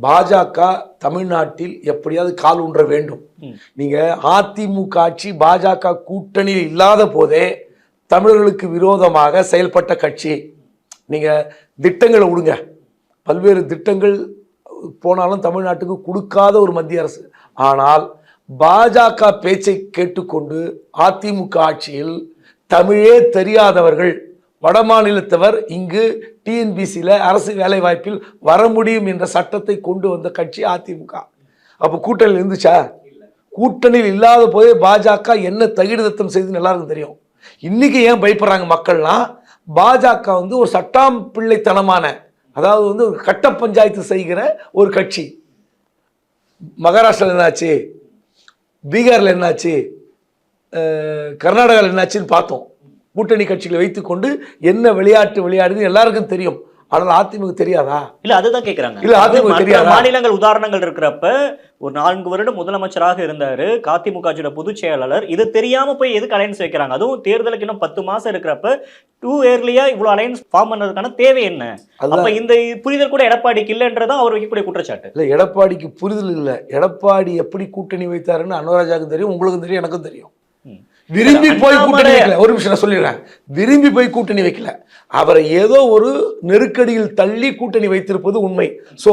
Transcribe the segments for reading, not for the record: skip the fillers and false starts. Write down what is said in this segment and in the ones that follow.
பாஜக தமிழ்நாட்டில் எப்படியாவது கால் ஊன்ற வேண்டும். நீங்க அதிமுக ஆட்சி பாஜக கூட்டணியில் இல்லாத போதே தமிழர்களுக்கு விரோதமாக செயல்பட்ட கட்சி. நீங்க திட்டங்களை விடுங்க, பல்வேறு திட்டங்கள் போனாலும் தமிழ்நாட்டுக்கு கொடுக்காத ஒரு மத்திய அரசு. ஆனால் பாஜக பேச்சை கேட்டுக்கொண்டு அதிமுக ஆட்சியில் தமிழே தெரியாதவர்கள், வடமாநிலத்தவர் இங்கு டிஎன்பிசியில் அரசு வேலை வாய்ப்பில் வர முடியும் என்ற சட்டத்தை கொண்டு வந்த கட்சி அதிமுக. அப்போ கூட்டணியில் இருந்துச்சா? கூட்டணியில் இல்லாத போதே பாஜக என்ன தகிடுதத்தம் செய்துன்னு எல்லாருக்கும் தெரியும். இன்னைக்கு ஏன் பயப்படுறாங்க மக்கள்னா, பாஜக ஒரு சட்டாம் பிள்ளைத்தனமான, அதாவது ஒரு கட்ட பஞ்சாயத்து செய்கிற ஒரு கட்சி. மகாராஷ்டிராவில் என்னாச்சு, பீகாரில் என்னாச்சு, கர்நாடகாவில் என்னாச்சுன்னு பார்த்தோம். கூட்டணி கட்சிகளை வைத்துக்கொண்டு என்ன விளையாட்டு விளையாடுது எல்லாருக்கும் தெரியும். ஆனால் அதிமுக தெரியாதா? இல்ல அதுதான் கேட்கிறாங்க. இல்ல அதிமுக தெரியாதா? மாநிலங்கள் உதாரணங்கள் இருக்கிறப்ப ஒரு 4 வருடம் முதலமைச்சராக இருந்தாரு அதிமுக பொதுச் செயலாளர். இது தெரியாம போய் எதுக்கு அலையன்ஸ் வைக்கிறாங்க? அதுவும் தேர்தலுக்கு இன்னும் 10 மாசம் இருக்கிறப்ப டூ இயர்லியா இவ்வளவு அலையன்ஸ் ஃபார்ம் பண்ணதுக்கான தேவை என்ன? அப்ப இந்த புரிதல் கூட எடப்பாடிக்கு இல்லைன்றதான் அவர் வைக்கக்கூடிய குற்றச்சாட்டு. இல்ல எடப்பாடிக்கு புரிதல் இல்ல. எடப்பாடி எப்படி கூட்டணி வைத்தாருன்னு அனுராஜாவுக்கும் தெரியும், உங்களுக்கும் தெரியும், எனக்கும் தெரியும். விரும்பி போய் கூட்டணி வைக்கல. ஒரு நிமிஷம் நான் சொல்லிடுறேன். விரும்பி போய் கூட்டணி வைக்கல, அவரை ஏதோ ஒரு நெருக்கடியில் தள்ளி கூட்டணி வைத்திருப்பது உண்மை. சோ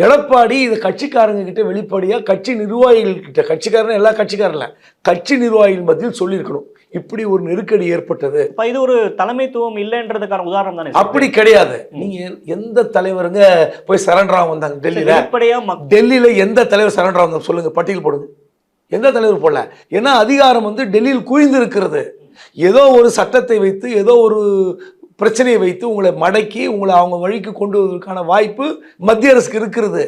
எடப்பாடி இது கட்சிக்காரங்க கிட்ட வெளிப்படையா, கட்சி நிர்வாகிகள் கிட்ட, கட்சிக்காரன் எல்லா கட்சிக்காரன்ல கட்சி நிர்வாகிகள் மத்தியில் சொல்லியிருக்கணும், இப்படி ஒரு நெருக்கடி ஏற்பட்டது. இது ஒரு தலைமைத்துவம் இல்லைன்றதுக்கான உதாரணம் தானே? அப்படி கிடையாது. நீங்க எந்த தலைவருங்க போய் சரண்டரா வந்தாங்க டெல்லியில? டெல்லியில எந்த தலைவர் சரண்டரா வந்தாங்க சொல்லுங்க, பட்டியல் போடுங்க. எந்த தலைவர் போடல. ஏன்னா அதிகாரம் டெல்லியில் குவிந்து இருக்கிறது. ஏதோ ஒரு சட்டத்தை வைத்து, ஏதோ ஒரு பிரச்சனையை வைத்து உங்களை மடக்கி உங்களை அவங்க வழிக்கு கொண்டு வருவதற்கான வாய்ப்பு மத்திய அரசுக்கு இருக்கிறது.